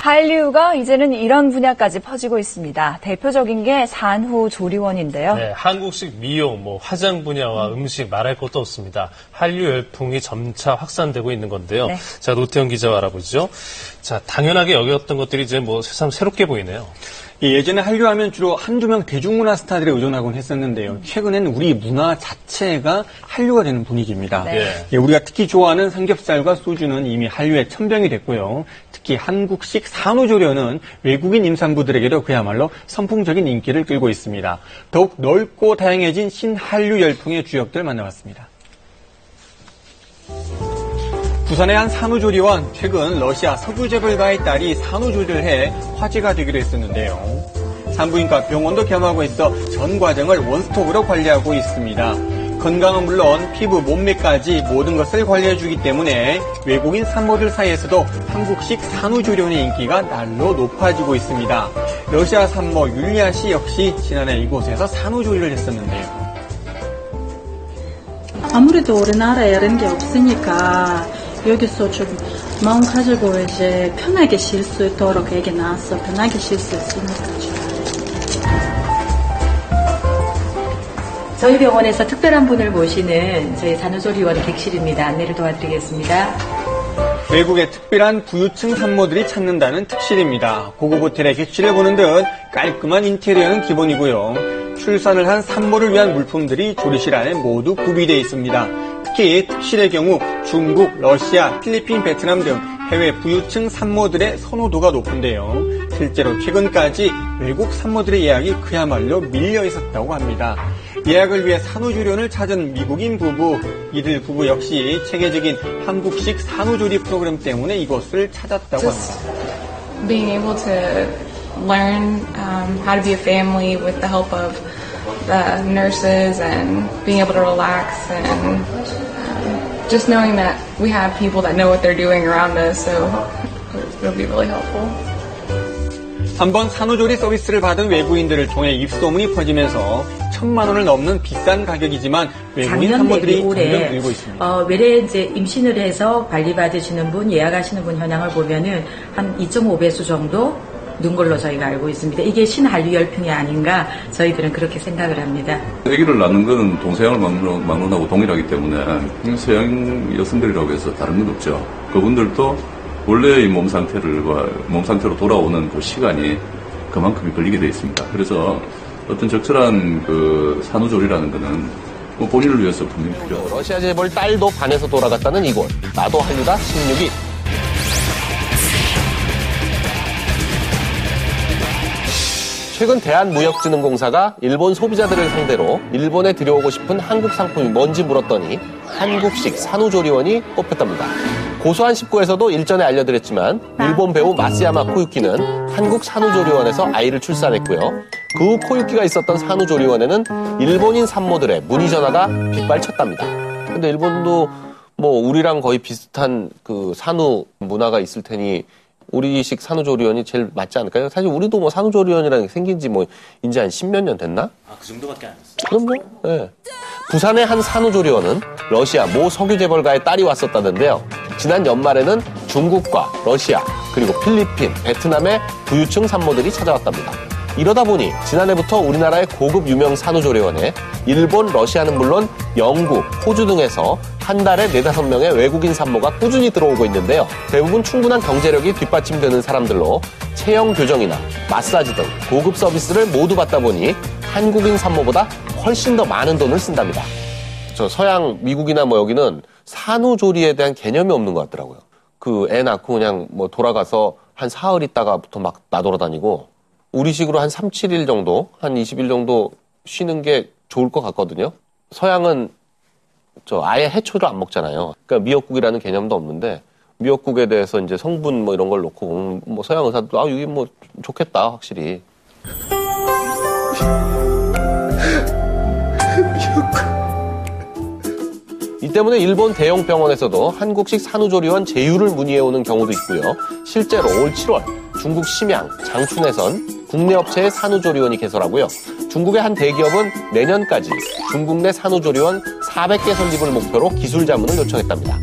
한류가 이제는 이런 분야까지 퍼지고 있습니다. 대표적인 게 산후조리원인데요. 네, 한국식 미용, 화장 분야와 음식 말할 것도 없습니다. 한류 열풍이 점차 확산되고 있는 건데요. 네. 자, 노태영 기자와 알아보죠. 자, 당연하게 여겼던 것들이 이제 새삼 새롭게 보이네요. 예전에 한류하면 주로 한두 명 대중문화 스타들에 의존하곤 했었는데요. 최근에는 우리 문화 자체가 한류가 되는 분위기입니다. 네. 우리가 특히 좋아하는 삼겹살과 소주는 이미 한류의 천병이 됐고요. 특히 한국식 산후조리원은 외국인 임산부들에게도 그야말로 선풍적인 인기를 끌고 있습니다. 더욱 넓고 다양해진 신한류 열풍의 주역들 만나봤습니다. 부산의 한 산후조리원, 최근 러시아 석유재벌가의 딸이 산후조리를 해 화제가 되기로 했었는데요. 산부인과 병원도 겸하고 있어 전 과정을 원스톱으로 관리하고 있습니다. 건강은 물론 피부, 몸매까지 모든 것을 관리해주기 때문에 외국인 산모들 사이에서도 한국식 산후조리원의 인기가 날로 높아지고 있습니다. 러시아 산모 율리아 씨 역시 지난해 이곳에서 산후조리를 했었는데요. 아무래도 우리나라에 이런 게 없으니까 여기서 좀 마음 가지고 이제 편하게 쉴 수 있도록 얘기 나왔어. 편하게 쉴 수 있으니까 저희 병원에서 특별한 분을 모시는 저희 산후조리원 객실입니다. 안내를 도와드리겠습니다. 외국의 특별한 부유층 산모들이 찾는다는 특실입니다. 고급 호텔의 객실을 보는 듯 깔끔한 인테리어는 기본이고요. 출산을 한 산모를 위한 물품들이 조리실 안에 모두 구비되어 있습니다. 특히 특실의 경우 중국, 러시아, 필리핀, 베트남 등 해외 부유층 산모들의 선호도가 높은데요. 실제로 최근까지 외국 산모들의 예약이 그야말로 밀려 있었다고 합니다. 예약을 위해 산후조리원을 찾은 미국인 부부, 이들 부부 역시 체계적인 한국식 산후조리 프로그램 때문에 이곳을 찾았다고 합니다. Being able to learn how to be a family with the help of the nurses and being able to relax and just knowing that we have people that know what they're doing around us, so it'll be really helpful. 한번 산후조리 서비스를 받은 외국인들을 통해 입소문이 퍼지면서 1,000만 원을 넘는 비싼 가격이지만 외국인 산모들이 점점 늘고 있습니다. 외래 이제 임신을 해서 관리 받으시는 분, 예약하시는 분 현황을 보면은 한 2.5배수 정도 는 걸로 저희가 알고 있습니다. 이게 신한류 열풍이 아닌가 저희들은 그렇게 생각을 합니다. 아기를 낳는 것은 동서양을 막론하고 동일하기 때문에 서양 여성들이라고 해서 다른 건 없죠. 그분들도 원래의 몸 상태로 돌아오는 그 시간이 그만큼이 걸리게 되어 있습니다. 그래서 어떤 적절한 그 산후조리라는 거는 본인을 위해서 분명히 필요하다. 러시아 재벌 딸도 반에서 돌아갔다는 이곳. 나도 한류다 16위. 최근 대한무역진흥공사가 일본 소비자들을 상대로 일본에 들여오고 싶은 한국 상품이 뭔지 물었더니 한국식 산후조리원이 꼽혔답니다. 고소한 19에서도 일전에 알려드렸지만 일본 배우 마쓰야마 코유키는 한국 산후조리원에서 아이를 출산했고요. 그 후 코유키가 있었던 산후조리원에는 일본인 산모들의 문의 전화가 빗발쳤답니다. 근데 일본도 우리랑 거의 비슷한 그 산후 문화가 있을 테니 우리식 산후조리원이 제일 맞지 않을까요? 사실 우리도 산후조리원이라는 게 생긴 지 이제 한 10몇 년 됐나? 그 정도밖에 안 됐어요. 그럼요. 네. 부산의 한 산후조리원은 러시아 모 석유재벌가의 딸이 왔었다는데요. 지난 연말에는 중국과 러시아, 그리고 필리핀, 베트남의 부유층 산모들이 찾아왔답니다. 이러다 보니 지난해부터 우리나라의 고급 유명 산후조리원에 일본, 러시아는 물론 영국, 호주 등에서 한 달에 4-5명의 외국인 산모가 꾸준히 들어오고 있는데요. 대부분 충분한 경제력이 뒷받침되는 사람들로 체형 교정이나 마사지 등 고급 서비스를 모두 받다 보니 한국인 산모보다 훨씬 더 많은 돈을 쓴답니다. 저 서양 미국이나 여기는 산후조리에 대한 개념이 없는 것 같더라고요. 그 애 낳고 그냥 돌아가서 한 사흘 있다가부터 막 나돌아다니고 우리식으로 한 3-7일 정도, 한 20일 정도 쉬는 게 좋을 것 같거든요. 서양은 아예 해초를 안 먹잖아요. 그러니까 미역국이라는 개념도 없는데 미역국에 대해서 이제 성분 이런 걸 놓고 서양 의사도 이게 좋겠다 확실히. 이 때문에 일본 대형 병원에서도 한국식 산후조리원 제휴를 문의해오는 경우도 있고요. 실제로 올 7월 중국 심양, 장춘에선 국내 업체의 산후조리원이 개설하고요. 중국의 한 대기업은 내년까지 중국 내 산후조리원 400개 설립을 목표로 기술 자문을 요청했답니다.